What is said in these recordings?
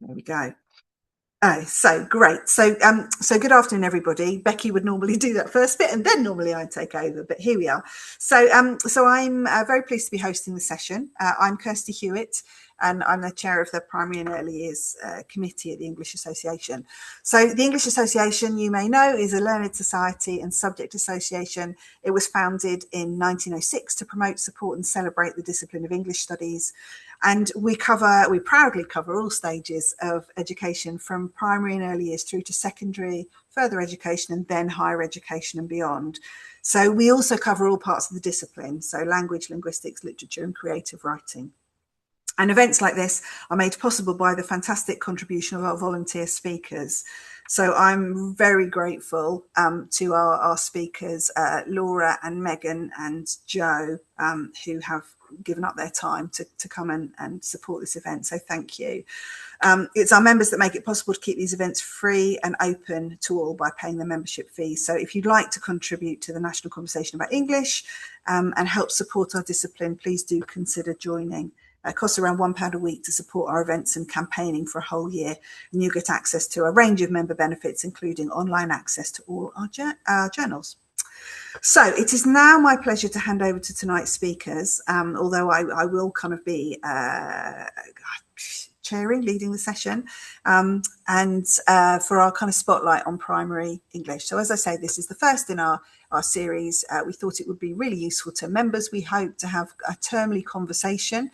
There we go. Oh, so great. So good afternoon, everybody. Becky would normally do that first bit, and then normally I'd take over, but here we are. So I'm very pleased to be hosting the session. I'm Kirstie Hewett, and I'm the chair of the Primary and Early Years Committee at the English Association. So the English Association, you may know, is a learned society and subject association. It was founded in 1906 to promote, support, and celebrate the discipline of English studies. And we proudly cover all stages of education, from primary and early years through to secondary, further education, and then higher education and beyond. So we also cover all parts of the discipline, so language, linguistics, literature, and creative writing. And events like this are made possible by the fantastic contribution of our volunteer speakers. So I'm very grateful to our speakers, Laura and Megan and Joe, who have given up their time to come and support this event. So thank you. It's our members that make it possible to keep these events free and open to all by paying the membership fee. So if you'd like to contribute to the national conversation about English and help support our discipline, please do consider joining. It costs around £1 a week to support our events and campaigning for a whole year. And you get access to a range of member benefits, including online access to all our journals. So it is now my pleasure to hand over to tonight's speakers, although I will kind of be leading the session, and for our kind of spotlight on primary English. So as I say, this is the first in our series. We thought it would be really useful to members. We hope to have a termly conversation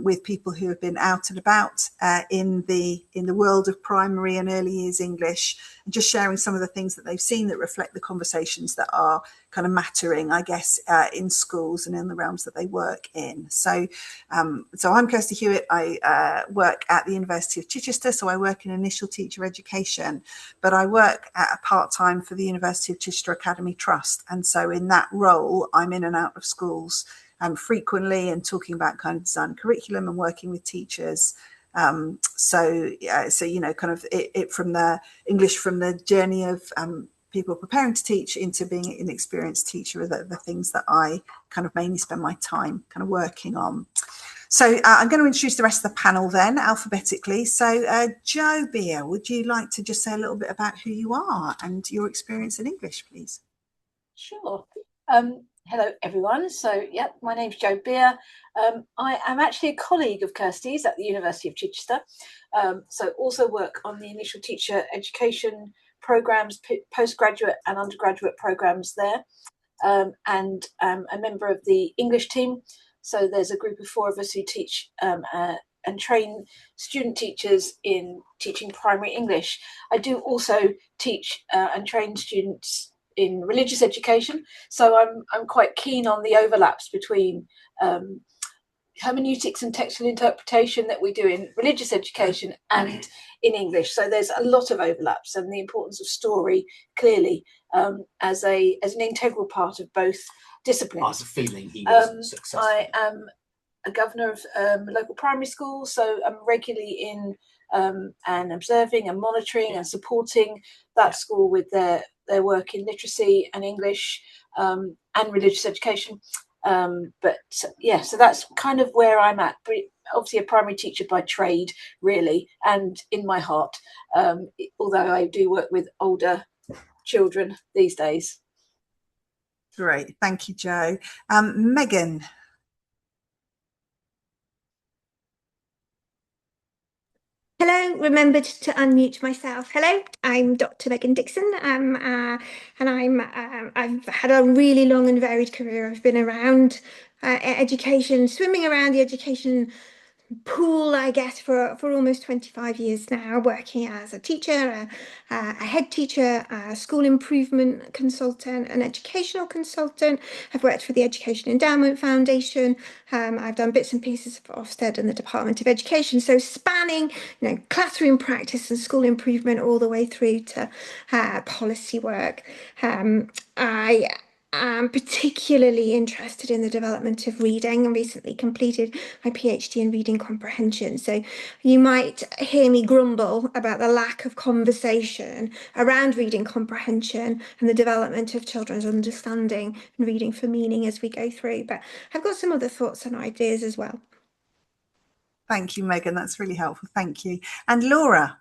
with people who have been out and about in the world of primary and early years English, and just sharing some of the things that they've seen that reflect the conversations that are kind of mattering, I guess, in schools and in the realms that they work in. So I'm Kirstie Hewett. I work at the University of Chichester, so I work in initial teacher education, but I work at a part-time for the University of Chichester Academy Trust. And so in that role, I'm in and out of schools frequently and talking about kind of design curriculum and working with teachers. So you know, kind of it from the English, from the journey of people preparing to teach into being an experienced teacher are the things that I kind of mainly spend my time kind of working on. So I'm going to introduce the rest of the panel then alphabetically. So Joe Beer, would you like to just say a little bit about who you are and your experience in English, please? Sure. Hello, everyone. So, my name's Jo Beer. I am actually a colleague of Kirstie's at the University of Chichester. So also work on the initial teacher education programmes, postgraduate and undergraduate programmes there. And a member of the English team. So there's a group of 4 of us who teach and train student teachers in teaching primary English. I do also teach and train students in religious education, so I'm quite keen on the overlaps between hermeneutics and textual interpretation that we do in religious education and in English. So there's a lot of overlaps, and the importance of story clearly as an integral part of both disciplines. I was feeling he was successful. I am a governor of a local primary school, so I'm regularly in and observing and monitoring and supporting that school with their work in literacy and English and religious education. So that's kind of where I'm at. Obviously a primary teacher by trade, really, and in my heart, although I do work with older children these days. Great, thank you, Jo. Megan. Hello, remembered to unmute myself. Hello, I'm Dr. Megan Dixon, and I've had a really long and varied career. I've been around education, swimming around the education pool, I guess, for almost 25 years now, working as a teacher, a head teacher, a school improvement consultant, an educational consultant. I've worked for the Education Endowment Foundation. I've done bits and pieces for Ofsted and the Department of Education. So spanning, classroom practice and school improvement all the way through to policy work. I'm particularly interested in the development of reading and recently completed my PhD in reading comprehension. So you might hear me grumble about the lack of conversation around reading comprehension and the development of children's understanding and reading for meaning as we go through. But I've got some other thoughts and ideas as well. Thank you, Megan. That's really helpful. Thank you. And Laura.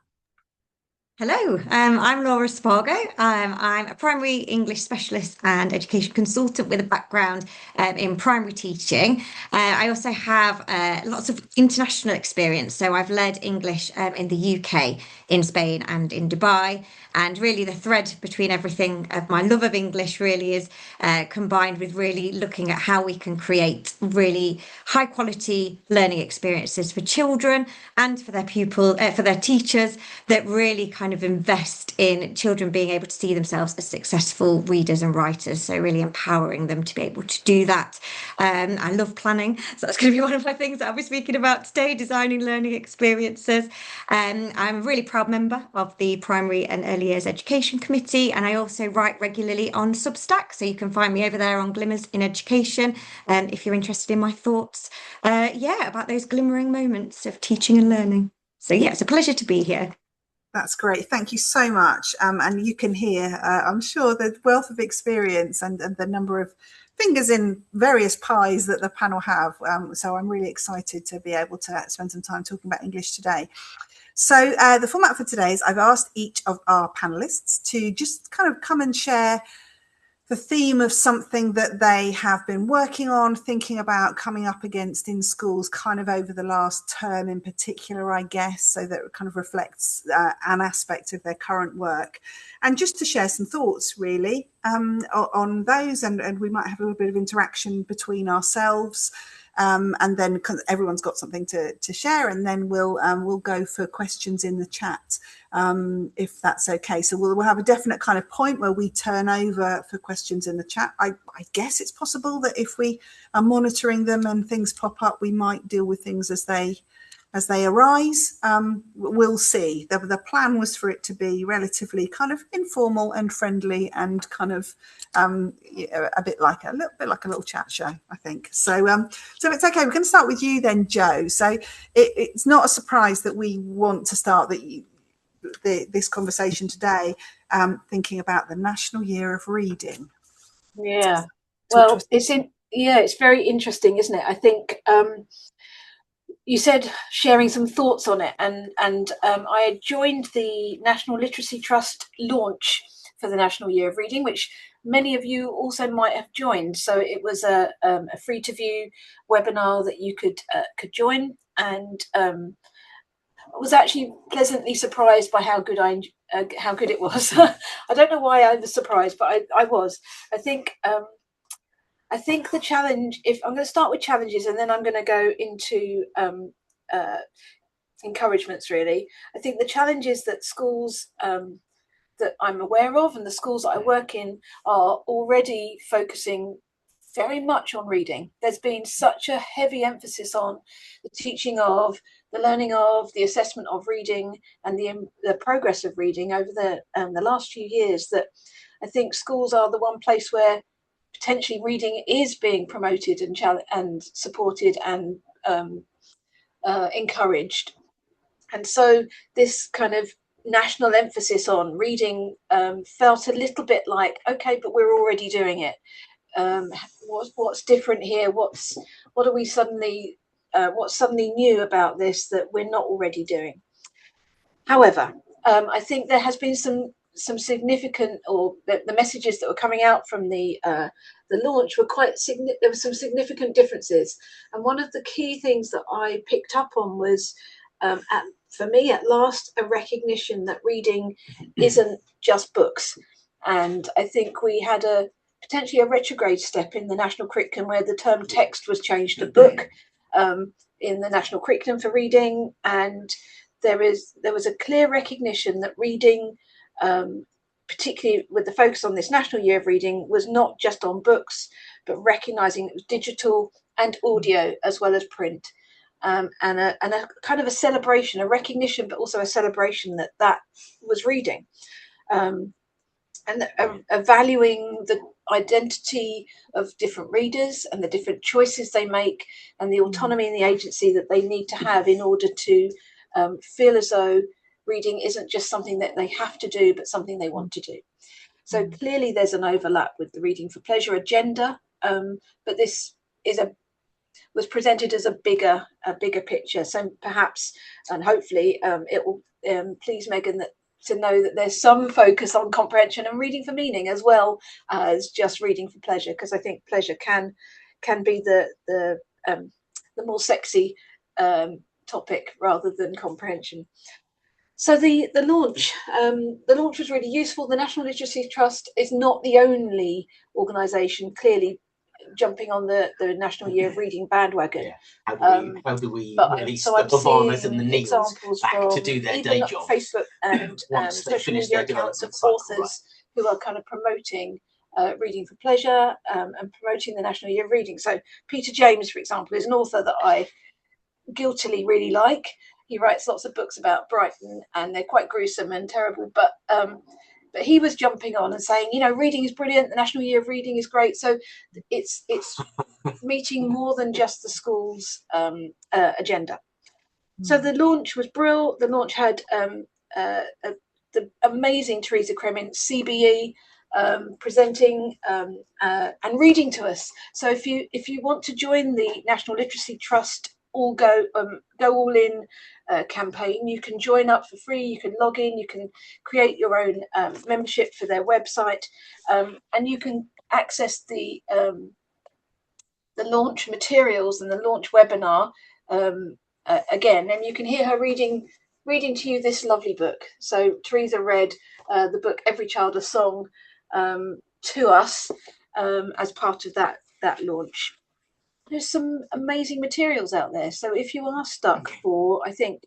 Hello, I'm Laura Spargo. I'm a primary English specialist and education consultant with a background in primary teaching. I also have lots of international experience. So I've led English in the UK, in Spain and in Dubai. And really the thread between everything of my love of English really is combined with really looking at how we can create really high quality learning experiences for children and for their for their teachers that really kind of invest in children being able to see themselves as successful readers and writers. So really empowering them to be able to do that. I love planning. So that's going to be one of my things that I'll be speaking about today, designing learning experiences. I'm a really proud member of the Primary and Early Years Education Committee, and I also write regularly on Substack, so you can find me over there on Glimmers in Education if you're interested in my thoughts about those glimmering moments of teaching and learning. So yeah, it's a pleasure to be here. That's great. Thank you so much. And you can hear, I'm sure, the wealth of experience and the number of fingers in various pies that the panel have. So I'm really excited to be able to spend some time talking about English today. So the format for today is I've asked each of our panelists to just kind of come and share the theme of something that they have been working on, thinking about, coming up against in schools kind of over the last term in particular, I guess, so that it kind of reflects an aspect of their current work. And just to share some thoughts really on those, and we might have a little bit of interaction between ourselves. And then everyone's got something to share, and then we'll go for questions in the chat if that's okay. So we'll have a definite kind of point where we turn over for questions in the chat. I guess it's possible that if we are monitoring them and things pop up, we might deal with things as they arise. We'll see. The plan was for it to be relatively kind of informal and friendly and kind of a little bit like a little chat show, I think. So if it's okay, we're going to start with you then, Jo. So it's not a surprise that we want to start this conversation today thinking about the National Year of Reading. Yeah. Well, it's very interesting, isn't it? I think you said sharing some thoughts on it, and I joined the National Literacy Trust launch for the National Year of Reading, which many of you also might have joined. So it was a free to view webinar that you could join, and I was actually pleasantly surprised by how good it was. I don't know why I was surprised, but I was. I think the challenge, if I'm going to start with challenges and then I'm going to go into encouragements really. I think the challenges that schools that I'm aware of and the schools that I work in are already focusing very much on reading. There's been such a heavy emphasis on the teaching of, the learning of, the assessment of reading and the progress of reading over the last few years that I think schools are the one place where potentially reading is being promoted and supported and encouraged. And so this kind of national emphasis on reading felt a little bit like, okay, but we're already doing it. What's different here? What's suddenly new about this that we're not already doing? However, I think there has been some significant, or the messages that were coming out from the launch were there were some significant differences. And one of the key things that I picked up on was, for me at last, a recognition that reading isn't just books. And I think we had potentially a retrograde step in the national curriculum where the term text was changed to book in the national curriculum for reading. And there was a clear recognition that reading, particularly with the focus on this National Year of Reading, was not just on books, but recognising it was digital and audio as well as print. And a kind of a celebration, a recognition, but also a celebration that was reading. And valuing the identity of different readers and the different choices they make and the autonomy and the agency that they need to have in order to feel as though reading isn't just something that they have to do, but something they want to do. So clearly there's an overlap with the Reading for Pleasure agenda, but this is was presented as a bigger picture. So perhaps and hopefully it will please Megan to know that there's some focus on comprehension and reading for meaning as well as just reading for pleasure, because I think pleasure can be the more sexy topic rather than comprehension. So the launch was really useful. The National Literacy Trust is not the only organisation clearly jumping on the National Year of Reading bandwagon. Yeah. How do we release the Babanas and the Neils back to do their day jobs? Facebook and social media accounts of authors who are kind of promoting reading for pleasure and promoting the National Year of Reading. So Peter James, for example, is an author that I guiltily really like. He writes lots of books about Brighton, and they're quite gruesome and terrible. But he was jumping on and saying, reading is brilliant. The National Year of Reading is great. So it's meeting more than just the school's agenda. So the launch was brilliant. The launch had the amazing Teresa Kremin, CBE, presenting and reading to us. So if you want to join the National Literacy Trust go all in campaign, you can join up for free. You can log in, you can create your own membership for their website, and you can access the launch materials and the launch webinar again, and you can hear her reading to you this lovely book. So Teresa read the book Every Child a Song to us as part of that launch. There's some amazing materials out there. So if you are stuck for, I think,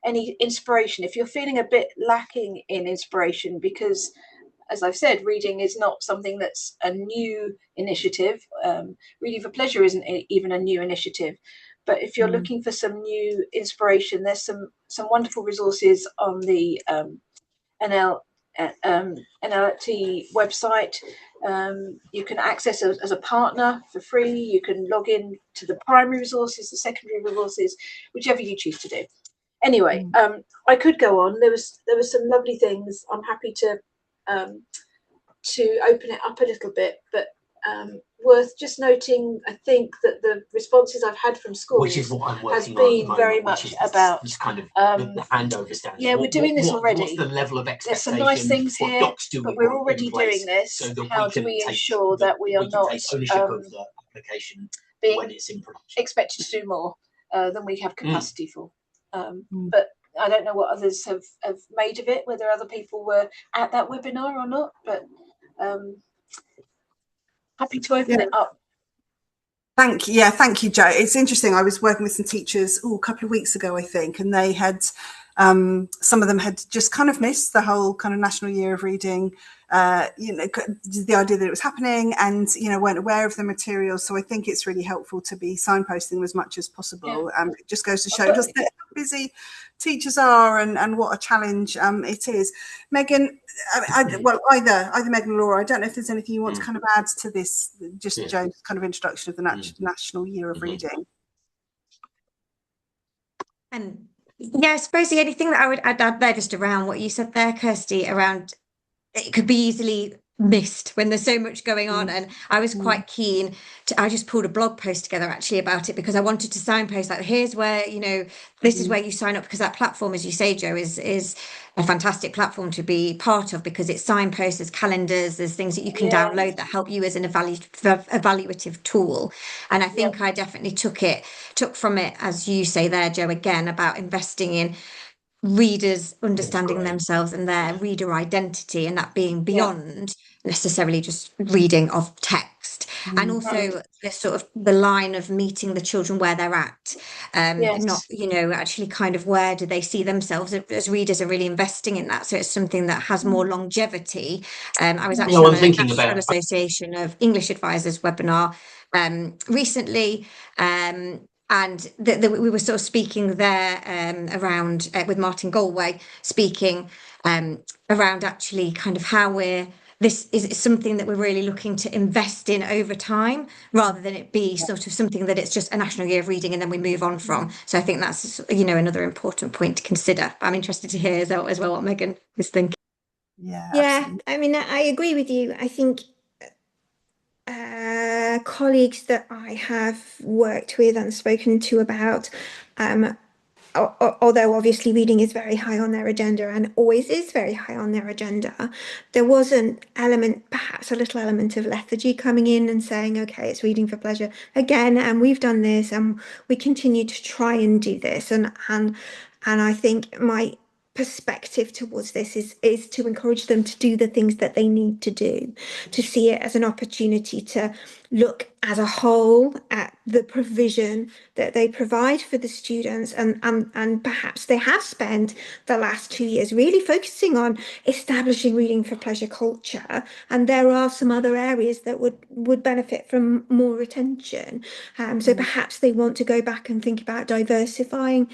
any inspiration, if you're feeling a bit lacking in inspiration, because, as I've said, reading is not something that's a new initiative. Reading for pleasure isn't even a new initiative. But if you're looking for some new inspiration, there's some wonderful resources on the NLT website. You can access as a partner for free. You can log in to the primary resources, the secondary resources, whichever you choose to do. Anyway, I could go on. There was some lovely things. I'm happy to open it up a little bit, but worth just noting, I think, that the responses I've had from schools, which is what I'm working has been on very much about this kind of the handover stands. Yeah, we're doing this already. What's the level of expectation? There's some nice things here, but we're already doing this. So that how do we ensure that we are not take ownership of the application when it's in production? Expected to do more than we have capacity for. But I don't know what others have made of it, whether other people were at that webinar or not, but happy to open it up. Thank you, Jo. It's interesting. I was working with some teachers a couple of weeks ago, I think, and they had some of them had just kind of missed the whole kind of National Year of Reading, the idea that it was happening, and weren't aware of the material. So I think it's really helpful to be signposting them as much as possible. It just goes to show just how busy teachers are and what a challenge it is. Megan, either Megan or Laura, I don't know if there's anything you want to kind of add to this, just Jo's kind of introduction of the National Year of Reading. And I suppose the only thing that I would add there, just around what you said there, Kirstie, around it could be easily missed when there's so much going on. And I was quite keen I just pulled a blog post together actually about it, because I wanted to signpost, like, here's where, this is where you sign up, because that platform, as you say, Jo, is a fantastic platform to be part of, because it's signposts, there's calendars, there's things that you can download that help you as an evaluative tool. And I think I definitely took from it, as you say there, Jo, again, about investing in readers understanding themselves and their reader identity, and that being beyond necessarily just reading of text, and also the sort of the line of meeting the children where they're at, not actually kind of where do they see themselves as readers, are really investing in that, so it's something that has more longevity. I was actually on a National Association of English Advisors webinar recently, and we were sort of speaking there around with Martin Galway, speaking around actually kind of how this is something that we're really looking to invest in over time, rather than it be sort of something that it's just a National Year of Reading and then we move on from. So I think that's another important point to consider. I'm interested to hear as well what Megan is thinking. Yeah, I mean, I agree with you. I think colleagues that I have worked with and spoken to about, although obviously reading is very high on their agenda and always is very high on their agenda, there was an element, perhaps a little element of lethargy coming in and saying, okay, it's reading for pleasure again, and we've done this and we continue to try and do this. And I think my perspective towards this is to encourage them to do the things that they need to do, to see it as an opportunity to look as a whole at the provision that they provide for the students, and perhaps they have spent the last 2 years really focusing on establishing reading for pleasure culture, and there are some other areas that would benefit from more attention. So perhaps they want to go back and think about diversifying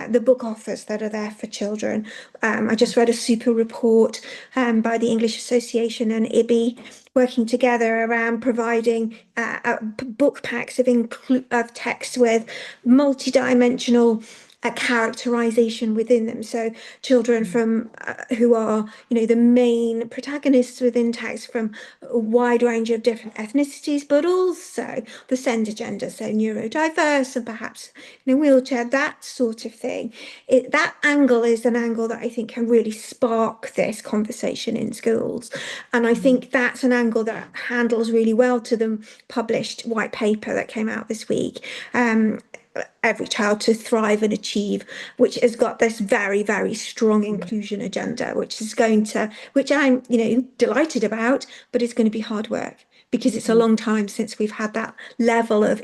the book offers that are there for children. I just read a super report by the English Association and IBI working together around providing book packs of text with multi-dimensional characterization within them. So children from who are, the main protagonists within text from a wide range of different ethnicities, but also the sender gender, so neurodiverse and perhaps in a wheelchair, that sort of thing. That angle is an angle that I think can really spark this conversation in schools. And I think that's an angle that handles really well to the published white paper that came out this week. Every Child to Thrive and Achieve, which has got this very, very strong inclusion agenda, which I'm, delighted about, but it's going to be hard work because it's a long time since we've had that level of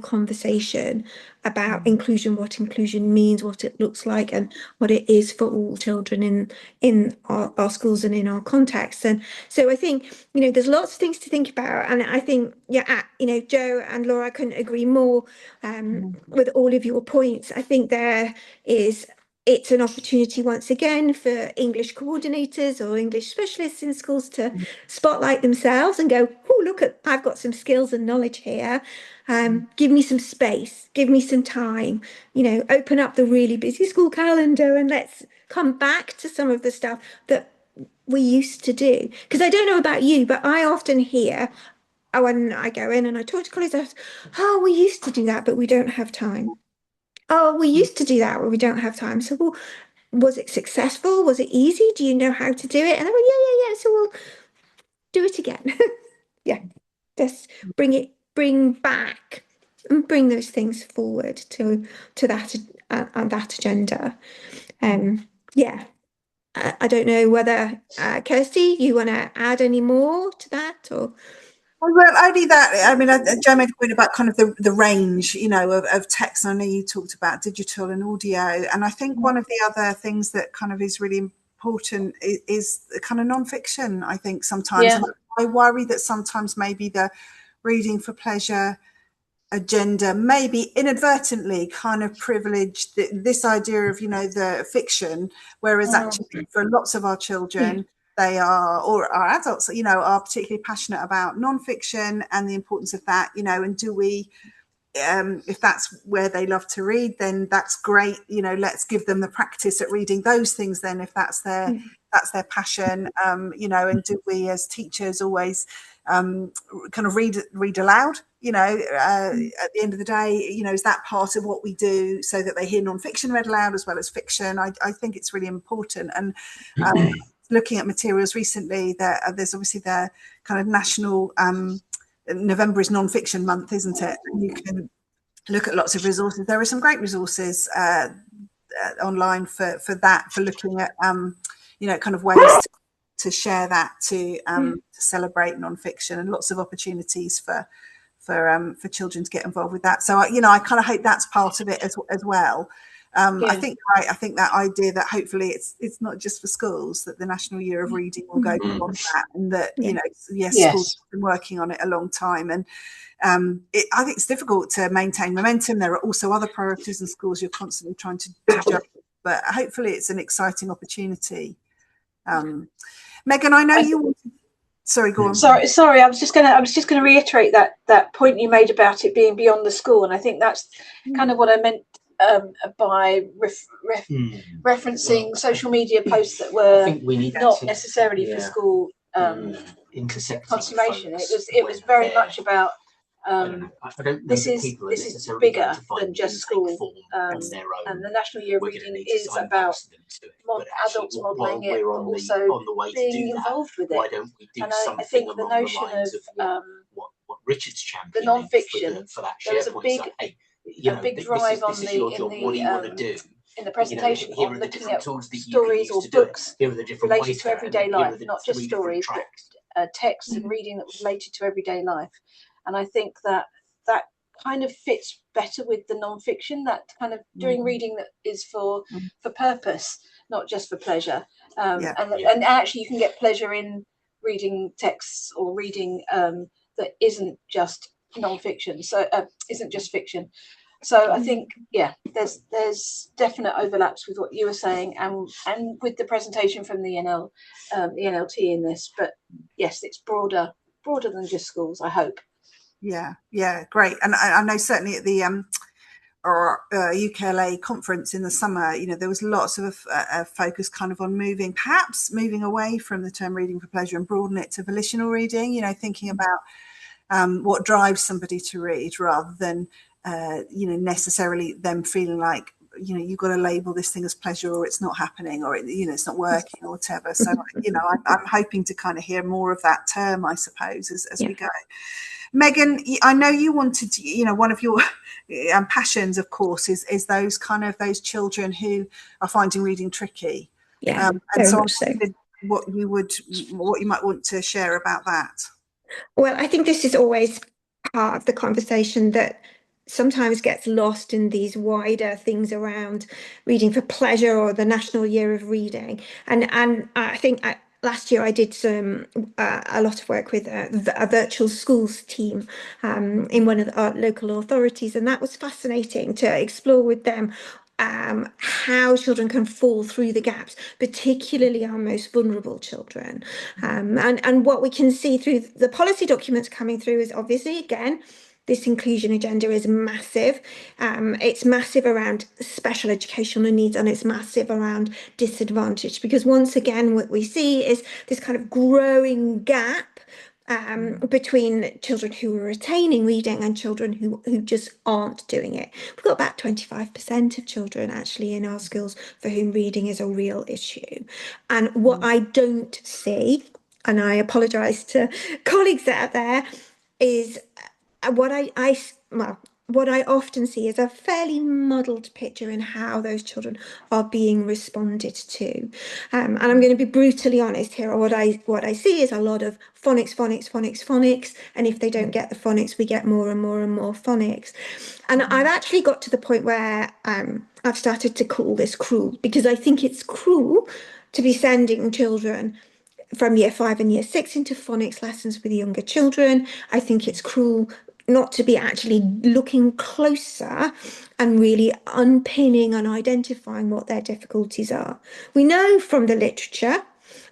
conversation about inclusion, what inclusion means, what it looks like, and what it is for all children in our schools and in our context. And so I think, there's lots of things to think about. And I think, Joe and Laura couldn't agree more with all of your points. I think it's an opportunity once again for English coordinators or English specialists in schools to spotlight themselves and go, oh, look, I've got some skills and knowledge here. Give me some space, give me some time, open up the really busy school calendar and let's come back to some of the stuff that we used to do. Because I don't know about you, but I often hear, when I go in and I talk to colleagues, oh, we used to do that, but we don't have time. Oh, we used to do that, but we don't have time. So, well, was it successful? Was it easy? Do you know how to do it? And they went, yeah. So we'll do it again. Yeah, just bring back and bring those things forward to that agenda. I don't know whether Kirstie, you want to add any more to that or. Well, only that. I mean, Joe made a point about kind of the range, of text. I know you talked about digital and audio, and I think one of the other things that kind of is really important is the kind of non-fiction. I think sometimes, and I worry that sometimes maybe the reading for pleasure agenda maybe inadvertently kind of privileged this idea of, the fiction, whereas actually for lots of our children. They are, or our adults, are particularly passionate about non-fiction and the importance of that, and do we, if that's where they love to read, then that's great. Let's give them the practice at reading those things then, if that's their passion, and do we as teachers always kind of read aloud, at the end of the day, is that part of what we do so that they hear non-fiction read aloud as well as fiction? I think it's really important. And looking at materials recently, there's obviously the kind of national November is non-fiction month, isn't it? You can look at lots of resources. There are some great resources online for that, for looking at kind of ways to share that, to celebrate non-fiction, and lots of opportunities for children to get involved with that. So I kind of hope that's part of it as well. I think that idea that hopefully it's not just for schools, that the National Year of Reading will go beyond that, and that schools have been working on it a long time, and I think it's difficult to maintain momentum. There are also other priorities in schools you're constantly trying to juggle, but hopefully it's an exciting opportunity. Megan, I know you want to. Sorry, go on. Sorry. I was just going to reiterate that point you made about it being beyond the school, and I think that's kind of what I meant by referencing social media posts that were not necessarily for school intersecting consummation. It was very much about I don't know this is bigger than just school, and the National Year of Reading is about adults modelling it, but also being involved with it. Why don't we do something I think the notion of what Richard's the championing non-fiction, for that there was a big drive on in the presentation on looking at stories or books related to everyday life, not just stories, but texts and reading that was related to everyday life. And I think that kind of fits better with the non-fiction, that kind of doing reading that is for purpose, not just for pleasure. And actually you can get pleasure in reading texts or reading that isn't just non-fiction, so isn't just fiction. So I think, yeah, there's definite overlaps with what you were saying and with the presentation from the NLT in this. But yes, it's broader than just schools, I hope. Yeah, great. And I know certainly at the UKLA conference in the summer, there was lots of focus kind of on moving away from the term reading for pleasure and broaden it to volitional reading, thinking about what drives somebody to read rather than necessarily them feeling like you've got to label this thing as pleasure or it's not happening or it's not working or whatever. So I'm hoping to kind of hear more of that term, I suppose, as we go. Megan, I know you wanted to, one of your passions, of course, is those children who are finding reading tricky. And so I wondered what you might want to share about that. Well, I think this is always part of the conversation that sometimes gets lost in these wider things around reading for pleasure or the National Year of Reading. And I think last year I did a lot of work with a virtual schools team in one of our local authorities, and that was fascinating to explore with them how children can fall through the gaps, particularly our most vulnerable children. And what we can see through the policy documents coming through is obviously, again, this inclusion agenda is massive. It's massive around special educational needs, and it's massive around disadvantage, because once again, what we see is this kind of growing gap between children who are retaining reading and children who just aren't doing it. We've got about 25% of children actually in our schools for whom reading is a real issue. And what I don't see, and I apologise to colleagues out there, is what I often see is a fairly muddled picture in how those children are being responded to. And I'm going to be brutally honest here. What I see is a lot of phonics. And if they don't get the phonics, we get more and more and more phonics. And I've actually got to the point where I've started to call this cruel, because I think it's cruel to be sending children from year 5 and year 6 into phonics lessons with younger children. I think it's cruel not to be actually looking closer and really unpinning and identifying what their difficulties are. We know from the literature,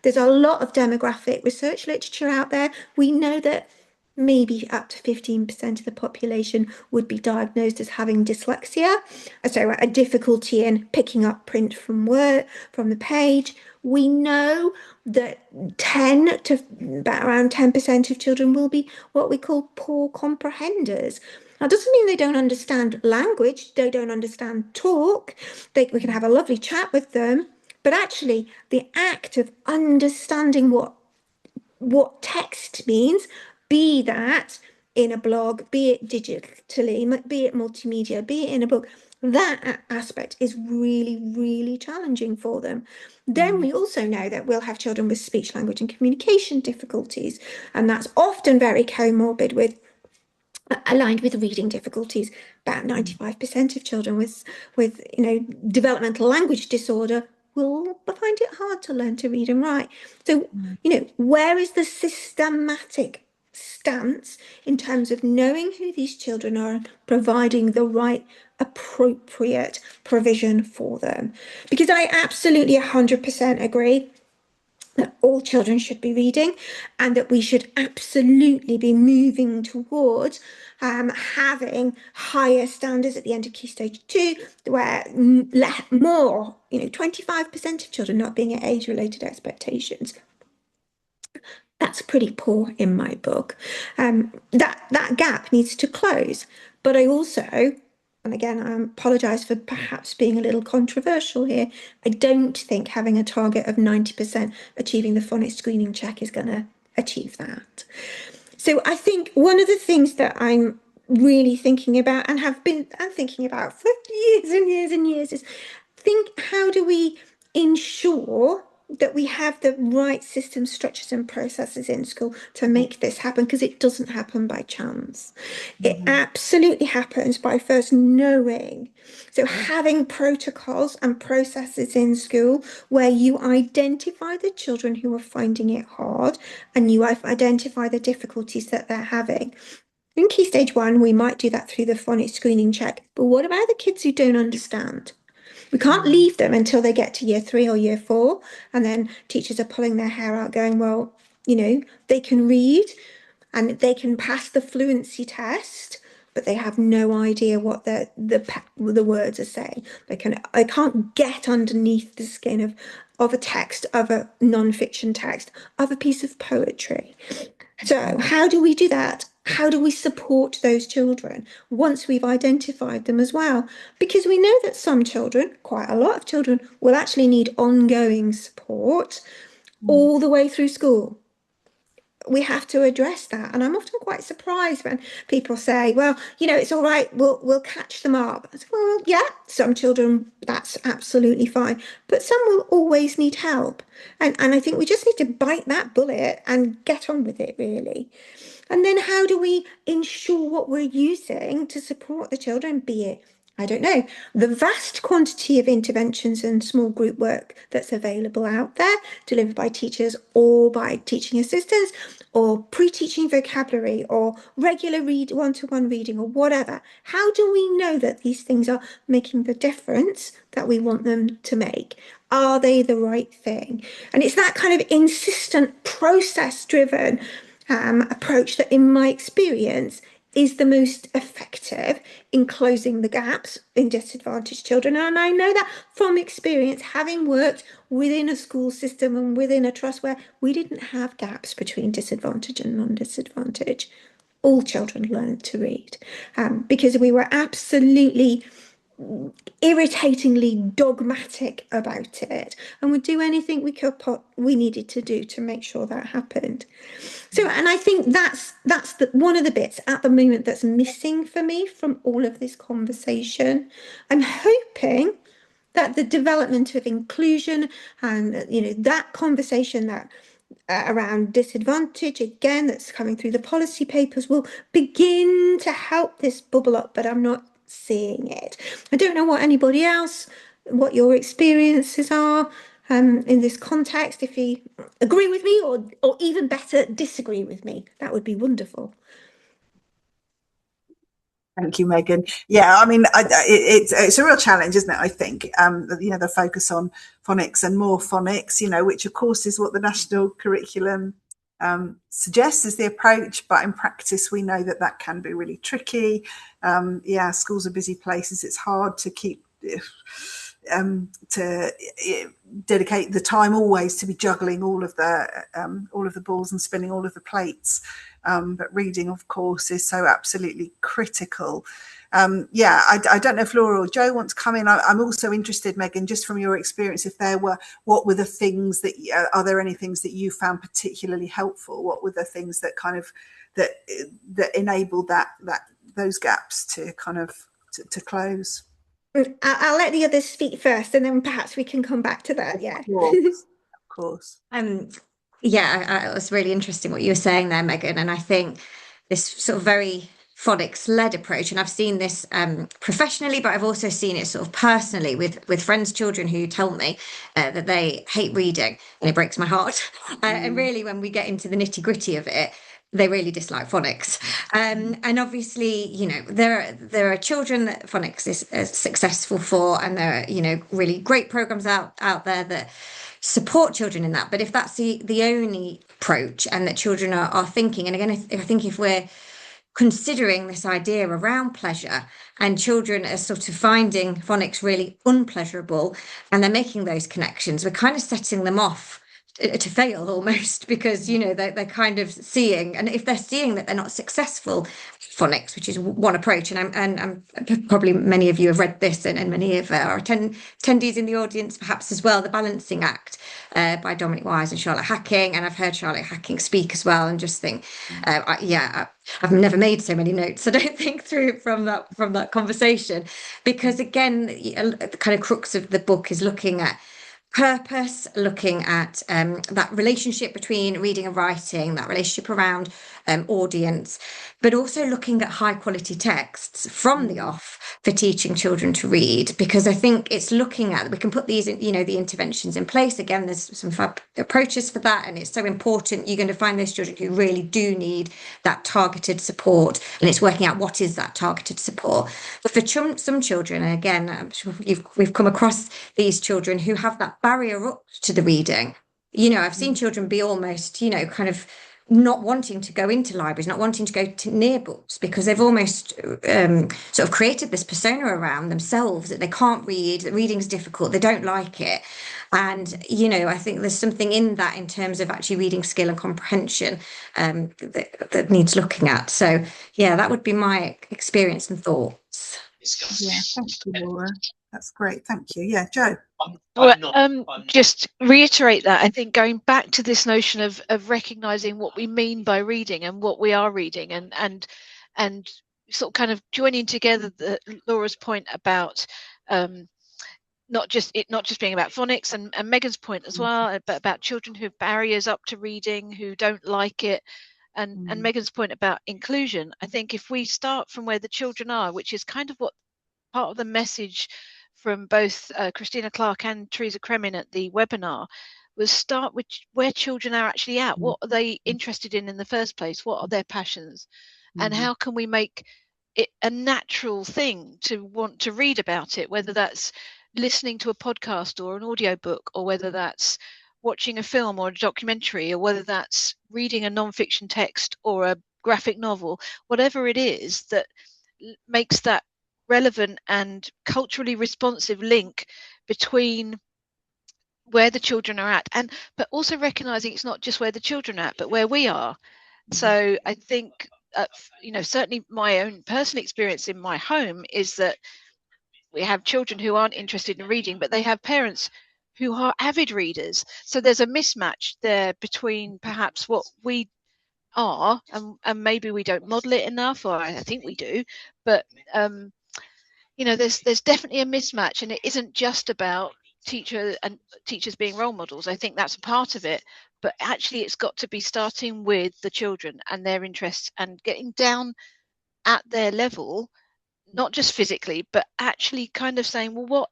there's a lot of demographic research literature out there. We know that maybe up to 15% of the population would be diagnosed as having dyslexia, so a difficulty in picking up print from the page. We know that 10 to about around 10% of children will be what we call poor comprehenders. Now, it doesn't mean they don't understand language, they don't understand talk. We can have a lovely chat with them, but actually the act of understanding what text means, be that in a blog, be it digitally, be it multimedia, be it in a book, that aspect is really, really challenging for them. Then we also know that we'll have children with speech, language and communication difficulties, and that's often very comorbid aligned with reading difficulties. About 95% of children with developmental language disorder will find it hard to learn to read and write. So, where is the systematic stance in terms of knowing who these children are and providing the right appropriate provision for them? Because I absolutely 100% agree that all children should be reading, and that we should absolutely be moving towards having higher standards at the end of Key Stage 2, where more, 25% of children not being at age-related expectations. That's pretty poor in my book. That gap needs to close. But I also, and again, I apologise for perhaps being a little controversial here, I don't think having a target of 90% achieving the phonics screening check is going to achieve that. So I think one of the things that I'm really thinking about and have been thinking about for years and years and years is how do we ensure that we have the right systems, structures and processes in school to make this happen, because it doesn't happen by chance. It absolutely happens by first knowing. So having protocols and processes in school where you identify the children who are finding it hard and you identify the difficulties that they're having. In Key Stage 1, we might do that through the phonics screening check, but what about the kids who don't understand? We can't leave them until they get to year 3 or year 4, and then teachers are pulling their hair out going, well, they can read and they can pass the fluency test, but they have no idea what the words are saying. I can't get underneath the skin of a text, of a non-fiction text, of a piece of poetry. So how do we do that? How do we support those children once we've identified them as well? Because we know that some children, quite a lot of children, will actually need ongoing support all the way through school. We have to address that. And I'm often quite surprised when people say, well, it's all right, we'll catch them up. I say, well, yeah, some children, that's absolutely fine. But some will always need help. And I think we just need to bite that bullet and get on with it, really. And then how do we ensure what we're using to support the children, be it, I don't know, the vast quantity of interventions and small group work that's available out there, delivered by teachers or by teaching assistants, or pre-teaching vocabulary, or regular one-to-one reading, or whatever. How do we know that these things are making the difference that we want them to make? Are they the right thing? And it's that kind of insistent, process-driven approach that, in my experience, is the most effective in closing the gaps in disadvantaged children. And I know that from experience, having worked within a school system and within a trust where we didn't have gaps between disadvantage and non-disadvantage. All children learned to read because we were absolutely irritatingly dogmatic about it, and would do anything we needed to do to make sure that happened. So, and I think that's one of the bits at the moment that's missing for me from all of this conversation. I'm hoping that the development of inclusion and that conversation that around disadvantage, again, that's coming through the policy papers, will begin to help this bubble up, but I'm not seeing it. I don't know what your experiences are in this context. If you agree with me, or even better, disagree with me, that would be wonderful. Thank you, Megan. Yeah, I mean, it's a real challenge, isn't it? I think, the focus on phonics and more phonics, which of course is what the national curriculum suggests as the approach, but in practice we know that can be really tricky. Schools are busy places. It's hard to keep to dedicate the time always to be juggling all of the balls and spinning all of the plates. But reading, of course, is so absolutely critical. I don't know if Laura or Joe want to come in. I'm also interested, Megan, just from your experience, what were the things that, are there any things that you found particularly helpful? What were the things that kind of, that enabled those gaps to kind of, to close? I'll let the others speak first, and then perhaps we can come back to that. Yeah. Of course. It was really interesting what you were saying there, Megan. And I think this sort of very phonics-led approach, and I've seen this professionally, but I've also seen it sort of personally with friends' children who tell me that they hate reading, and it breaks my heart. And really, when we get into the nitty-gritty of it, they really dislike phonics. And obviously, there are children that phonics is successful for, and there are, really great programs out there that support children in that. But if that's the only approach, and that children are thinking, and again, I think if we're considering this idea around pleasure, and children are sort of finding phonics really unpleasurable, and they're making those connections, we're kind of setting them off to fail almost, because they're kind of seeing, and if they're seeing that they're not successful phonics, which is one approach, and I'm probably many of you have read this, and many of our attendees in the audience perhaps as well, The Balancing Act by Dominic Wise and Charlotte Hacking, and I've heard Charlotte Hacking speak as well, and just think I've never made so many notes, I don't think, through from that conversation, because again, the kind of crux of the book is looking at purpose, looking at that relationship between reading and writing, that relationship around audience, but also looking at high quality texts from the off for teaching children to read, because I think it's looking at, we can put these, the interventions in place. Again, there's some fab approaches for that, and it's so important. You're going to find those children who really do need that targeted support, and it's working out what is that targeted support. But for some children, and again, I'm sure we've come across these children who have that barrier up to the reading. I've seen children be almost, kind of not wanting to go into libraries, not wanting to go to near books, because they've almost sort of created this persona around themselves that they can't read, that reading's difficult, they don't like it. And, I think there's something in that in terms of actually reading skill and comprehension that needs looking at. So, yeah, that would be my experience and thoughts. Yeah, thank you, Laura. That's great. Thank you. Yeah, Joe. Just reiterate that. I think going back to this notion of recognizing what we mean by reading and what we are reading, and sort of kind of joining together Laura's point about not just being about phonics, and Megan's point as well, but about children who have barriers up to reading, who don't like it, and Megan's point about inclusion. I think if we start from where the children are, which is kind of what part of the message from both Christina Clark and Teresa Kremin at the webinar, was start with where children are actually at. What are they interested in the first place? What are their passions? And how can we make it a natural thing to want to read about it, whether that's listening to a podcast or an audiobook, or whether that's watching a film or a documentary, or whether that's reading a non-fiction text or a graphic novel, whatever it is that makes that relevant and culturally responsive link between where the children are at, but also recognizing it's not just where the children are at, but where we are. So I think certainly my own personal experience in my home is that we have children who aren't interested in reading, but they have parents who are avid readers. So there's a mismatch there between perhaps what we are, and maybe we don't model it enough, or I think we do, but there's definitely a mismatch, and it isn't just about teachers being role models. I think that's a part of it, but actually it's got to be starting with the children and their interests, and getting down at their level, not just physically, but actually kind of saying, well,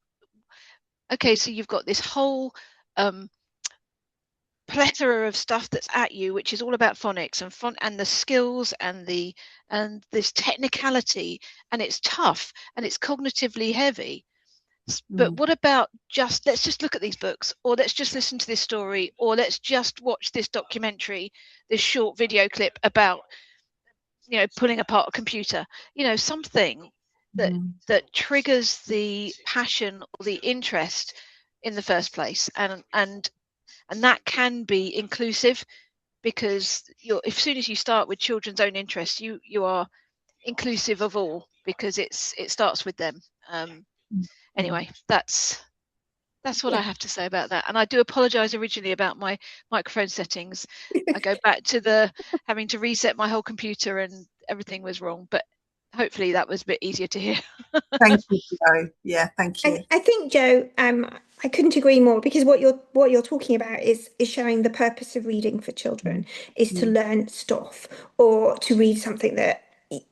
so you've got this whole plethora of stuff that's at you, which is all about phonics and the skills and this technicality, and it's tough and it's cognitively heavy. But what about let's just look at these books, or let's just listen to this story, or let's just watch this documentary, this short video clip about pulling apart a computer, something that triggers the passion or the interest in the first place, and that can be inclusive, because as soon as you start with children's own interests, you are inclusive of all, because it starts with them. Anyway, that's what I have to say about that. And I do apologize originally about my microphone settings. I go back to having to reset my whole computer, and everything was wrong, but hopefully that was a bit easier to hear. Thank you, Joe. Yeah, thank you. I think, Joe, I couldn't agree more, because what you're talking about is showing the purpose of reading for children is to learn stuff, or to read something that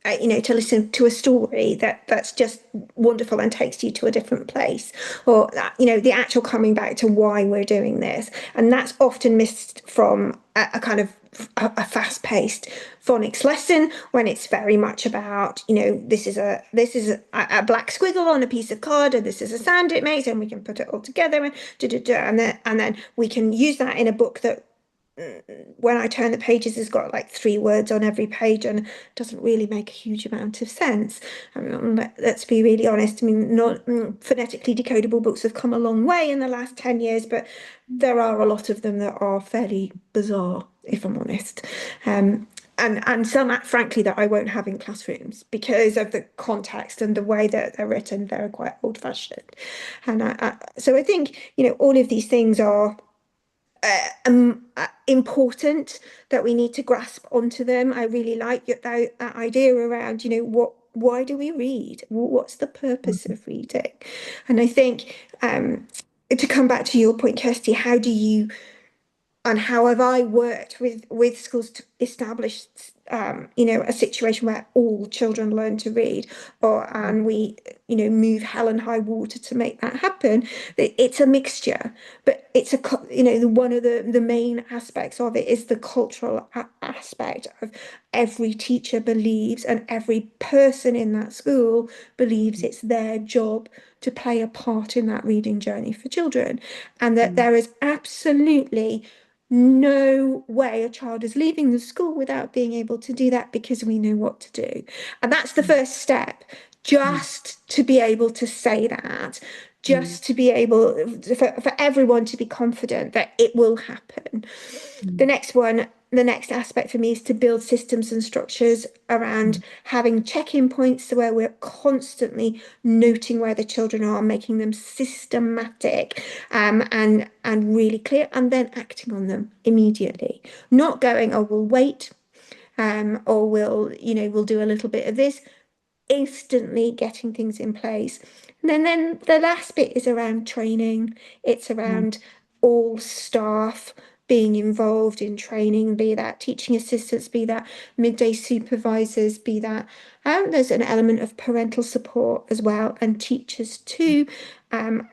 to listen to a story that's just wonderful and takes you to a different place, or the actual coming back to why we're doing this. And that's often missed from a kind of a fast-paced phonics lesson, when it's very much about this is a black squiggle on a piece of card, and this is a sound it makes, and we can put it all together, and then we can use that in a book that when I turn the pages, has got like 3 words on every page and doesn't really make a huge amount of sense. I mean, let's be really honest. I mean, not phonetically decodable books have come a long way in the last 10 years, but there are a lot of them that are fairly bizarre, if I'm honest. And some, frankly, that I won't have in classrooms because of the context and the way that they're written. They're quite old-fashioned. And so I think, all of these things are important, that we need to grasp onto them. I really like that idea around, why do we read? What's the purpose of reading? And I think to come back to your point, Kirstie, how do you and how have I worked with schools to establish a situation where all children learn to read, and we move hell and high water to make that happen. It's a mixture, but it's one of the main aspects of it is the cultural aspect of every teacher believes, and every person in that school believes it's their job to play a part in that reading journey for children, and that there is absolutely no way a child is leaving the school without being able to do that, because we know what to do. And that's the first step, just to be able to say that, just to be able for everyone to be confident that it will happen. The next aspect for me is to build systems and structures around having check-in points where we're constantly noting where the children are, making them systematic, and really clear, and then acting on them immediately. Not going, oh, we'll wait, or we'll do a little bit of this. Instantly getting things in place. And then the last bit is around training. It's around all staff being involved in training, be that teaching assistants, be that midday supervisors, be that there's an element of parental support as well, and teachers too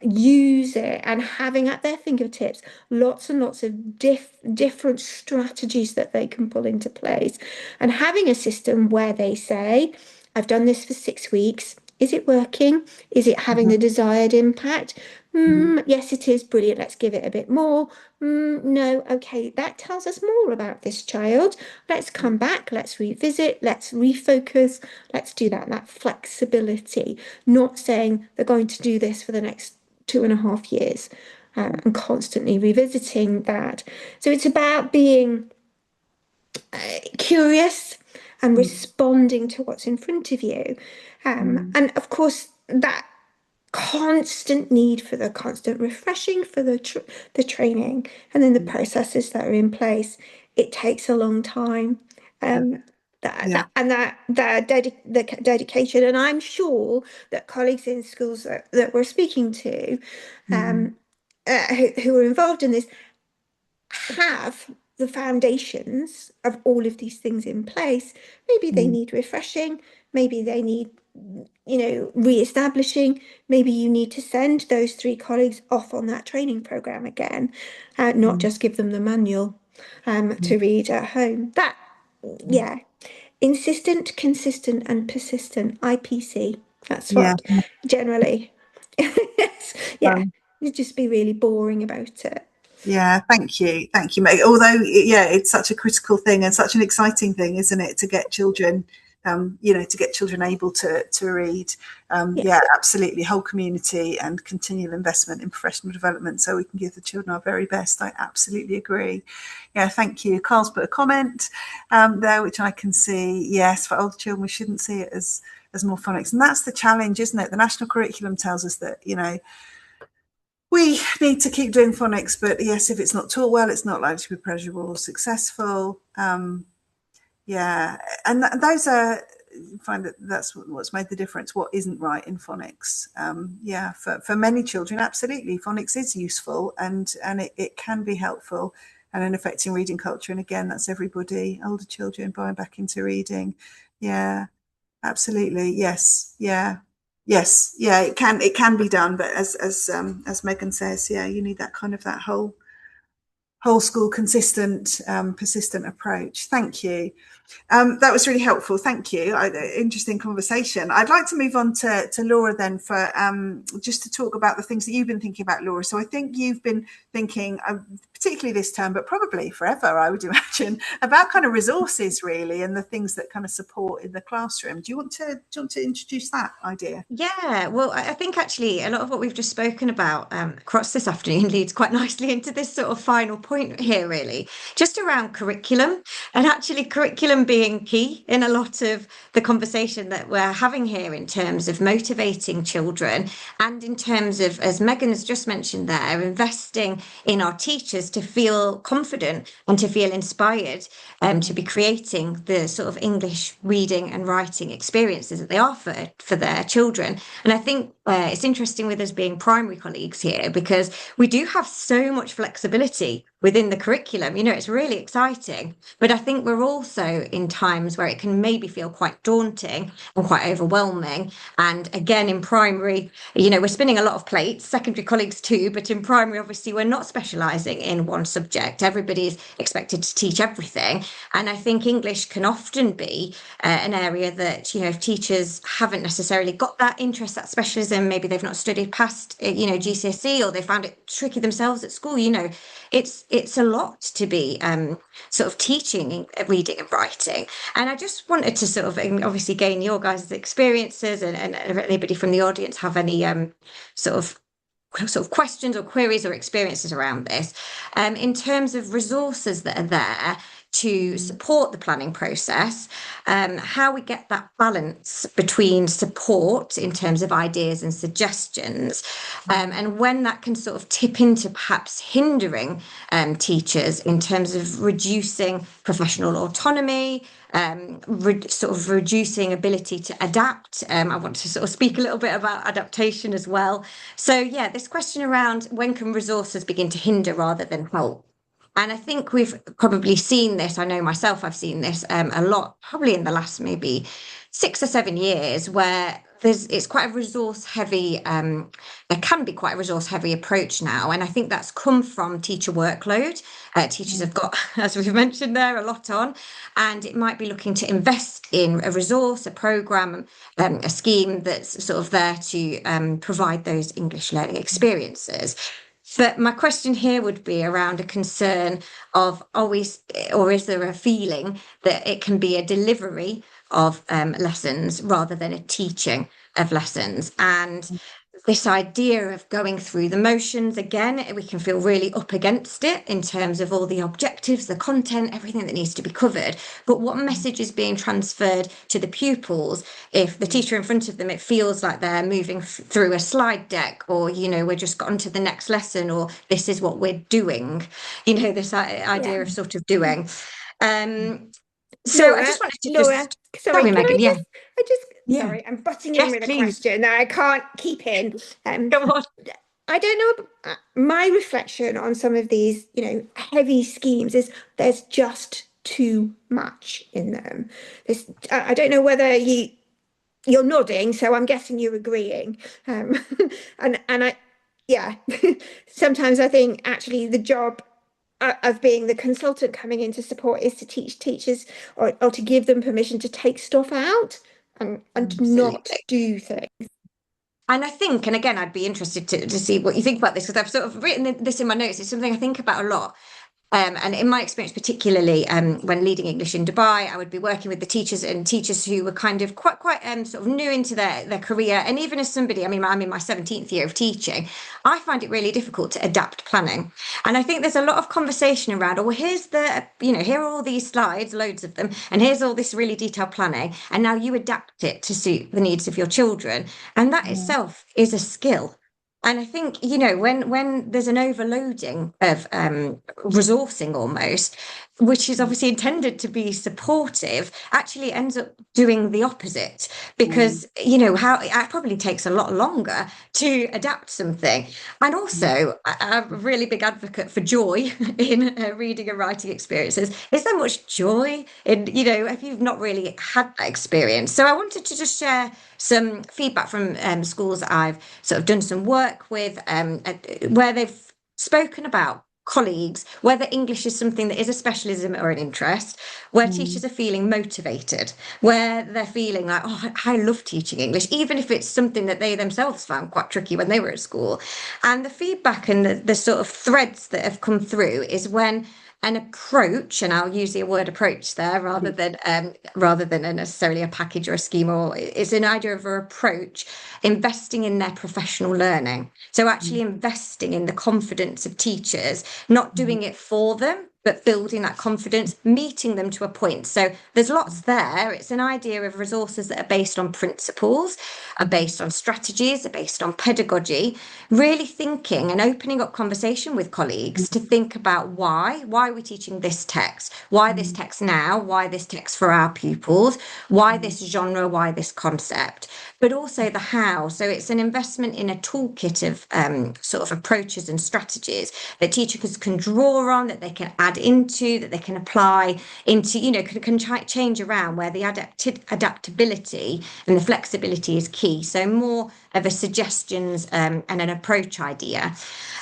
use it, and having at their fingertips lots and lots of different strategies that they can pull into place, and having a system where they say, I've done this for 6 weeks. Is it working? Is it having the desired impact? Yes, it is. Brilliant. Let's give it a bit more. No, okay, that tells us more about this child. Let's come back. Let's revisit. Let's refocus. Let's do that flexibility. Not saying they're going to do this for the next 2.5 years, and constantly revisiting that. So it's about being curious and responding to what's in front of you. And of course, that constant need for the constant refreshing, for the training, and then the processes that are in place. It takes a long time. The dedication, and I'm sure that colleagues in schools that we're speaking to, who are involved in this, have the foundations of all of these things in place. Maybe they need refreshing, maybe they need re-establishing, maybe you need to send those 3 colleagues off on that training program again, not just give them the manual to read at home. Insistent, consistent, and persistent, IPC. That's what generally you'd just be really boring about it. Yeah, thank you, mate. Although, it's such a critical thing and such an exciting thing, isn't it, to get children, to get children able to read. Absolutely, whole community and continual investment in professional development, so we can give the children our very best. I absolutely agree. Yeah, thank you. Carl's put a comment there, which I can see. Yes, for older children, we shouldn't see it as more phonics, and that's the challenge, isn't it? The national curriculum tells us that we need to keep doing phonics, but yes, if it's not taught well, it's not likely to be pleasurable or successful. And those are, you find that's what's made the difference. What isn't right in phonics? For many children, absolutely, phonics is useful and it can be helpful and in affecting reading culture. And again, that's everybody, older children buying back into reading. Yeah, absolutely. Yes. Yeah. Yes, it can be done, but as Megan says, you need that kind of that whole school consistent, persistent approach. Thank you. That was really helpful. Thank you. Interesting conversation. I'd like to move on to Laura then for just to talk about the things that you've been thinking about, Laura. So I think you've been thinking, particularly this term, but probably forever, I would imagine, about kind of resources really and the things that kind of support in the classroom. Do you want to introduce that idea? Yeah, well, I think actually a lot of what we've just spoken about across this afternoon leads quite nicely into this sort of final point here, really, just around curriculum, and actually curriculum being key in a lot of the conversation that we're having here in terms of motivating children and in terms of, as Megan has just mentioned there, investing in our teachers to feel confident and to feel inspired to be creating the sort of English reading and writing experiences that they are for their children. And I think it's interesting with us being primary colleagues here because we do have so much flexibility within the curriculum. You know, it's really exciting, but I think we're also in times where it can maybe feel quite daunting and quite overwhelming. And again, in primary, you know, we're spinning a lot of plates, secondary colleagues too, but in primary, obviously, we're not specialising in one subject. Everybody's expected to teach everything. And I think English can often be an area that, you know, if teachers haven't necessarily got that interest, that specialism, maybe they've not studied past, you know, GCSE, or they found it tricky themselves at school, you know, it's a lot to be sort of teaching reading and writing. And I just wanted to sort of obviously gain your guys' experiences and if anybody from the audience have any sort of questions or queries or experiences around this in terms of resources that are there to support the planning process, how we get that balance between support in terms of ideas and suggestions, and when that can sort of tip into perhaps hindering teachers in terms of reducing professional autonomy, sort of reducing ability to adapt. I want to sort of speak a little bit about adaptation as well. So yeah, this question around when can resources begin to hinder rather than help? And I think we've probably seen this, I know myself, I've seen this a lot, probably in the last maybe 6 or 7 years, where it's quite a resource heavy, it can be quite a resource heavy approach now. And I think that's come from teacher workload. Teachers have got, as we've mentioned there, a lot on, and it might be looking to invest in a resource, a programme, a scheme that's sort of there to provide those English learning experiences. But my question here would be around a concern of always, or is there a feeling that it can be a delivery of lessons rather than a teaching of lessons? And this idea of going through the motions, again, we can feel really up against it in terms of all the objectives, the content, everything that needs to be covered. But what message is being transferred to the pupils if the teacher in front of them, it feels like they're moving through a slide deck, or, you know, we're just on to the next lesson, or this is what we're doing, you know, this idea of sort of doing. So Laura, I just wanted to Laura, sorry, Megan, sorry, I'm butting in with a question that I can't keep in. Go on. I don't know, my reflection on some of these, you know, heavy schemes is there's just too much in them. I don't know whether you're nodding, so I'm guessing you're agreeing. And I, yeah, sometimes I think actually the job of being the consultant coming in to support is to teach teachers or to give them permission to take stuff out and not do things. And I think, and again, I'd be interested to see what you think about this, because I've sort of written this in my notes. It's something I think about a lot. And in my experience, particularly when leading English in Dubai, I would be working with the teachers who were kind of quite sort of new into their career. And even as somebody, I mean, I'm in my 17th year of teaching, I find it really difficult to adapt planning. And I think there's a lot of conversation around, oh, here's here are all these slides, loads of them, and here's all this really detailed planning. And now you adapt it to suit the needs of your children. And that itself is a skill. And I think, you know, when there's an overloading of resourcing almost, which is obviously intended to be supportive, actually ends up doing the opposite, because, you know, it probably takes a lot longer to adapt something. And also, I'm a really big advocate for joy in reading and writing experiences. Is there much joy in, you know, if you've not really had that experience? So I wanted to just share some feedback from schools that I've sort of done some work with, where they've spoken about colleagues, whether English is something that is a specialism or an interest, where teachers are feeling motivated, where they're feeling like, oh, I love teaching English, even if it's something that they themselves found quite tricky when they were at school. And the feedback and the sort of threads that have come through is when an approach, and I'll use the word approach there rather than necessarily a package or a scheme, or it's an idea of an approach, investing in their professional learning. So actually investing in the confidence of teachers, not doing it for them, but building that confidence, meeting them to a point. So there's lots there. It's an idea of resources that are based on principles, are based on strategies, are based on pedagogy, really thinking and opening up conversation with colleagues to think about why are we teaching this text? Why this text now? Why this text for our pupils? Why this genre? Why this concept? But also the how. So it's an investment in a toolkit of sort of approaches and strategies that teachers can draw on, that they can add into, that they can apply into, can change around, where the adaptability and the flexibility is key. So more of a suggestions and an approach idea.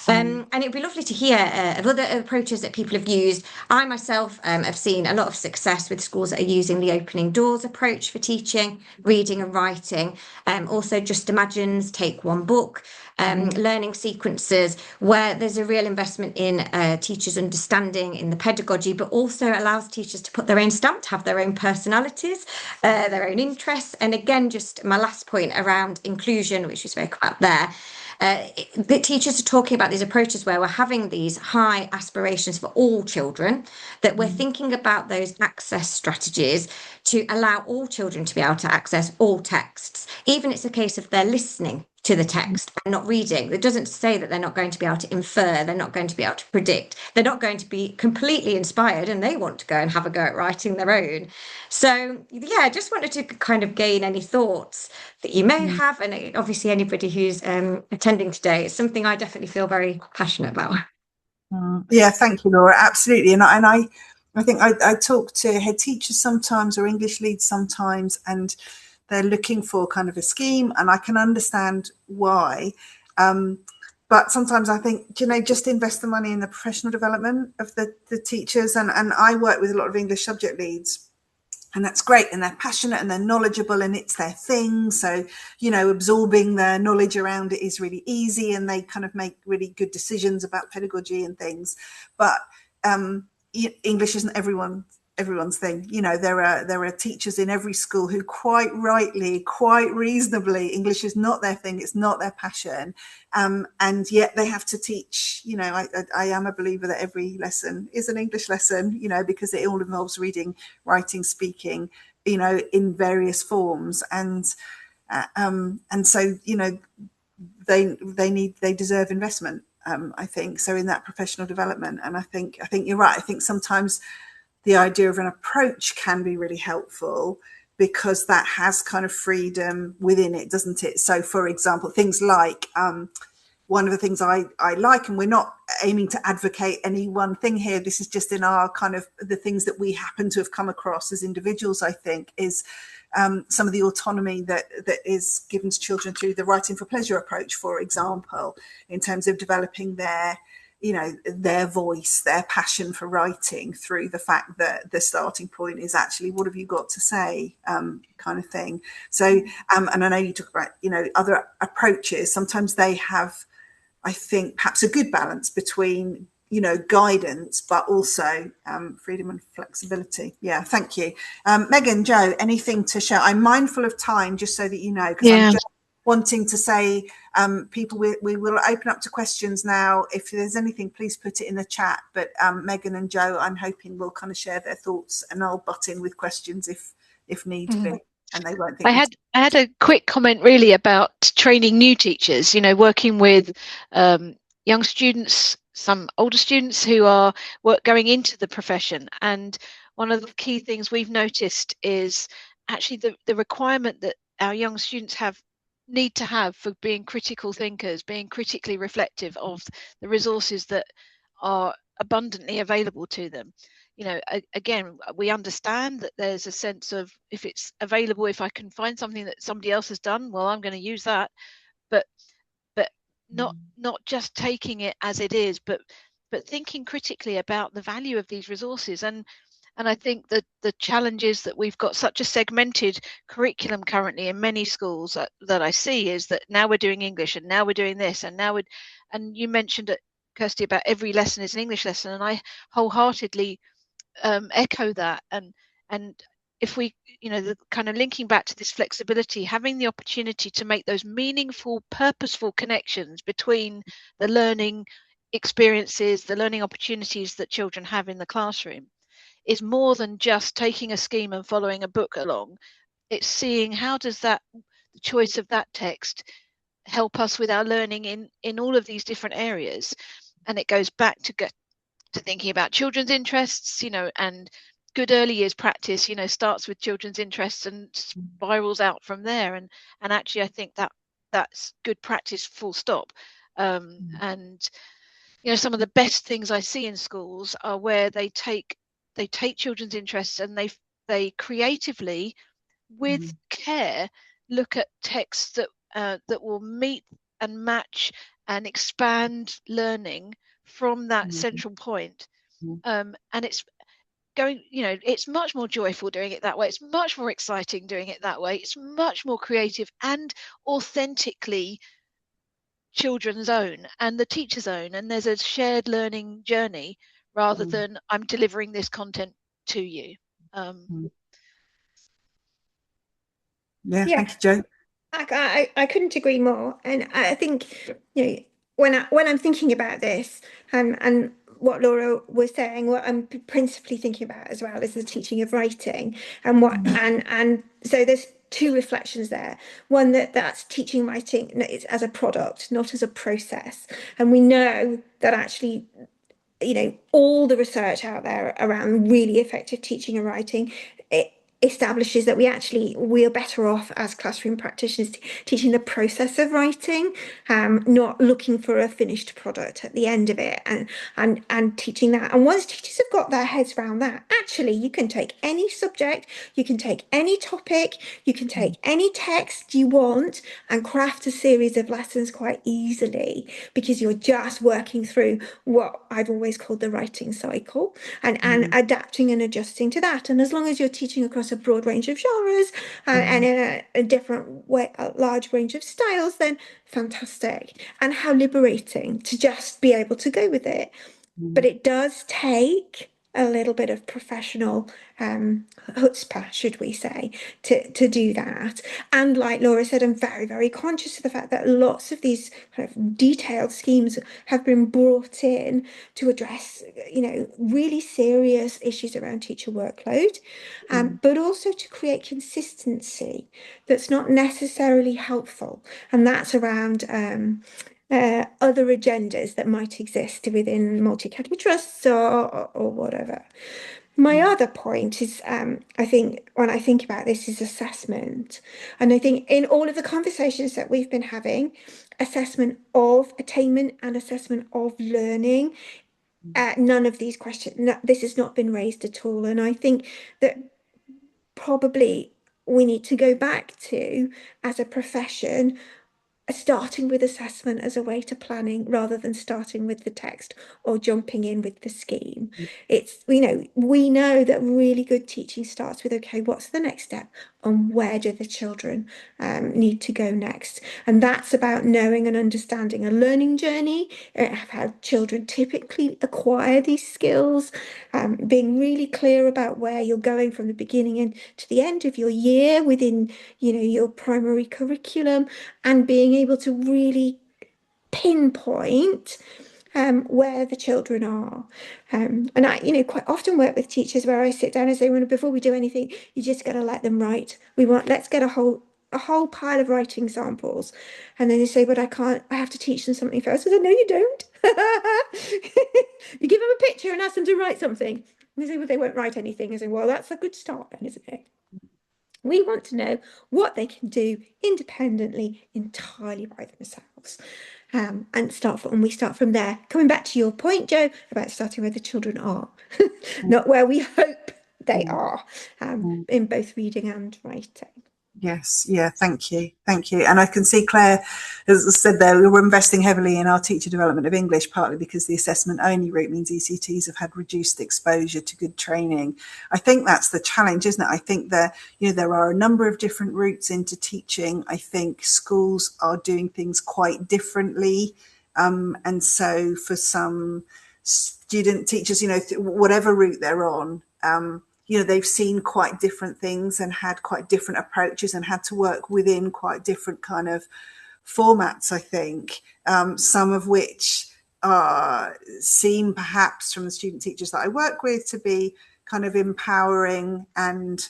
And it'd be lovely to hear of other approaches that people have used. I myself have seen a lot of success with schools that are using the opening doors approach for teaching, reading and writing. Also Just Imagines, Take One Book, learning sequences, where there's a real investment in teachers' understanding in the pedagogy, but also allows teachers to put their own stamp, to have their own personalities, their own interests. And again, just my last point around inclusion, which we spoke about there. The teachers are talking about these approaches where we're having these high aspirations for all children, that we're thinking about those access strategies to allow all children to be able to access all texts, even if it's a case of they're listening to the text and not reading. It doesn't say that they're not going to be able to infer, they're not going to be able to predict, they're not going to be completely inspired, and they want to go and have a go at writing their own. So yeah, I just wanted to kind of gain any thoughts that you may have, and obviously anybody who's attending today. It's something I definitely feel very passionate about. Yeah, thank you, Laura. Absolutely. And I think I talk to head teachers sometimes, or English leads sometimes, and they're looking for kind of a scheme, and I can understand why. But sometimes I think, just invest the money in the professional development of the teachers. And I work with a lot of English subject leads, and that's great, and they're passionate and they're knowledgeable and it's their thing. So, absorbing their knowledge around it is really easy, and they kind of make really good decisions about pedagogy and things. But English isn't everyone's thing. There are teachers in every school who quite rightly, quite reasonably, English is not their thing, it's not their passion, and yet they have to teach. I am a believer that every lesson is an English lesson, because it all involves reading, writing, speaking, in various forms, and so they deserve investment, I think, so in that professional development. And I think you're right. I think sometimes the idea of an approach can be really helpful, because that has kind of freedom within it, doesn't it? So, for example, things like one of the things I like, and we're not aiming to advocate any one thing here, this is just in our kind of the things that we happen to have come across as individuals, I think, is some of the autonomy that is given to children through the writing for pleasure approach, for example, in terms of developing their voice, their passion for writing, through the fact that the starting point is actually, what have you got to say, kind of thing. So, and I know you talk about, other approaches. Sometimes they have, I think, perhaps a good balance between, guidance, but also freedom and flexibility. Yeah, thank you. Megan, Jo, anything to share? I'm mindful of time, just so that you know, because I'm just wanting to say, people, we will open up to questions now. If there's anything, please put it in the chat. But Megan and Jo, I'm hoping, will kind of share their thoughts, and I'll butt in with questions if need be. And they won't think. I had a quick comment really about training new teachers. Working with young students, some older students who are going into the profession, and one of the key things we've noticed is actually the requirement that our young students need to have for being critical thinkers, being critically reflective of the resources that are abundantly available to them. Again, we understand that there's a sense of, if it's available, if I can find something that somebody else has done, well, I'm going to use that, but not just taking it as it is, but but thinking critically about the value of these resources. And I think that the challenge is that we've got such a segmented curriculum currently in many schools that I see, is that now we're doing English, and now we're doing this, and and you mentioned it, Kirstie, about every lesson is an English lesson, and I wholeheartedly echo that. And if we, the kind of linking back to this flexibility, having the opportunity to make those meaningful, purposeful connections between the learning experiences, the learning opportunities that children have in the classroom, is more than just taking a scheme and following a book along. It's seeing how does the choice of that text help us with our learning in all of these different areas. And it goes back to thinking about children's interests, and good early years practice, starts with children's interests and spirals out from there. And actually, I think that's good practice, full stop. And some of the best things I see in schools are where they take children's interests and they creatively, with care, look at texts that will meet and match and expand learning from that central point. And it's it's much more joyful doing it that way. It's much more exciting doing it that way. It's much more creative and authentically children's own and the teacher's own, and there's a shared learning journey rather than I'm delivering this content to you. Yeah, thank you, Jo. I couldn't agree more. And I think, when I'm thinking about this and what Laura was saying, what I'm principally thinking about as well is the teaching of writing, and and so there's two reflections there. One, that's teaching writing as a product, not as a process. And we know that actually, all the research out there around really effective teaching and writing, it establishes that we are better off as classroom practitioners teaching the process of writing, not looking for a finished product at the end of it, and teaching that. And once teachers have got their heads around that, actually you can take any subject, you can take any topic, you can take any text you want and craft a series of lessons quite easily, because you're just working through what I've always called the writing cycle, and adapting and adjusting to that. And as long as you're teaching across a broad range of genres and in a different way, a large range of styles, then fantastic. And how liberating to just be able to go with it. But it does take a little bit of professional chutzpah, should we say, to do that. And like Laura said, I'm very, very conscious of the fact that lots of these kind of detailed schemes have been brought in to address, really serious issues around teacher workload, but also to create consistency that's not necessarily helpful. And that's around other agendas that might exist within multi-academy trusts or whatever. My other point is, I think when I think about this, is assessment. And I think in all of the conversations that we've been having, assessment of attainment and assessment of learning, none of these questions, this has not been raised at all. And I think that probably we need to go back to, as a profession, starting with assessment as a way to planning rather than starting with the text or jumping in with the scheme. It's, we know that really good teaching starts with, okay, what's the next step and where do the children need to go next? And that's about knowing and understanding a learning journey, how children typically acquire these skills, being really clear about where you're going from the beginning and to the end of your year within, your primary curriculum, and being able to really pinpoint where the children are. And I, quite often work with teachers where I sit down and say, well, before we do anything, you just got to let them write. Let's get a whole pile of writing samples. And then they say, but I have to teach them something first. I said, no, you don't. You give them a picture and ask them to write something. And they say, well, they won't write anything. I say, well, that's a good start then, isn't it? We want to know what they can do independently, entirely by themselves, and we start from there. Coming back to your point, Jo, about starting where the children are, not where we hope they are, in both reading and writing. Yes, yeah, thank you. And I can see Claire has said there, we were investing heavily in our teacher development of English, partly because the assessment only route means ECTs have had reduced exposure to good training. I think that's the challenge, isn't it? I think that, you know, there are a number of different routes into teaching. I think schools are doing things quite differently, and so for some student teachers, you know, whatever route they're on, you know, they've seen quite different things and had quite different approaches and had to work within quite different kind of formats, I think, some of which seem perhaps from the student teachers that I work with to be kind of empowering and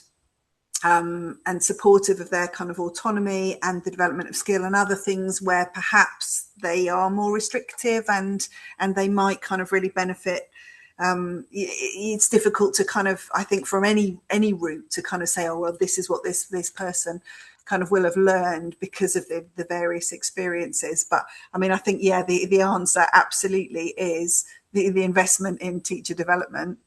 supportive of their kind of autonomy and the development of skill, and other things where perhaps they are more restrictive and they might kind of really benefit. It's difficult to kind of, I think, from any route to kind of say, oh, well, this is what this person kind of will have learned because of the various experiences. But I mean, I think, yeah, the answer absolutely is the investment in teacher development.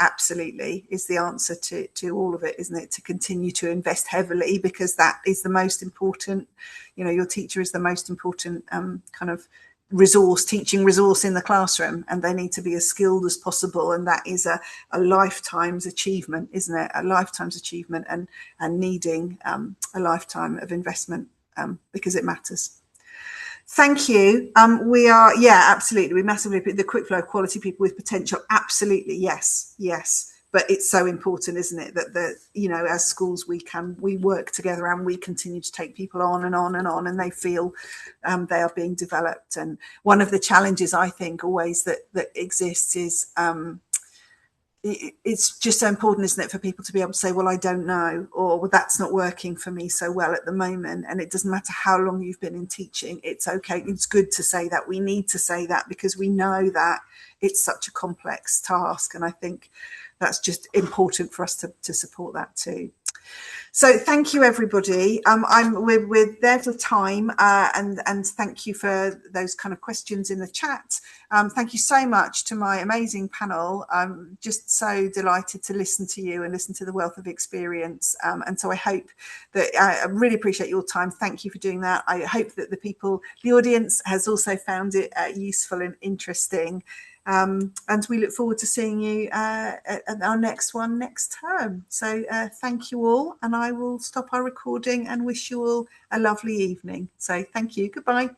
Absolutely is the answer to all of it, isn't it? To continue to invest heavily, because that is the most important, you know, your teacher is the most important kind of teaching resource in the classroom, and they need to be as skilled as possible, and that is a lifetime's achievement, isn't it? A lifetime's achievement, and needing a lifetime of investment, because it matters. Thank you. We are, yeah, absolutely, we massively, the quick flow of quality people with potential, absolutely, yes. But it's so important, isn't it, that you know, as schools we work together and we continue to take people on and on and on, and they feel they are being developed. And one of the challenges I think always that exists is it's just so important, isn't it, for people to be able to say, well, I don't know, or well, that's not working for me so well at the moment. And it doesn't matter how long you've been in teaching, it's okay, it's good to say that. We need to say that because we know that it's such a complex task, and I think that's just important for us to support that too. So thank you, everybody. We're there for time, and thank you for those kind of questions in the chat. Thank you so much to my amazing panel. I'm just so delighted to listen to you and listen to the wealth of experience. And so I hope that I really appreciate your time. Thank you for doing that. I hope that the audience has also found it useful and interesting. And we look forward to seeing you at our next one next term. So thank you all, and I will stop our recording and wish you all a lovely evening. So thank you. Goodbye.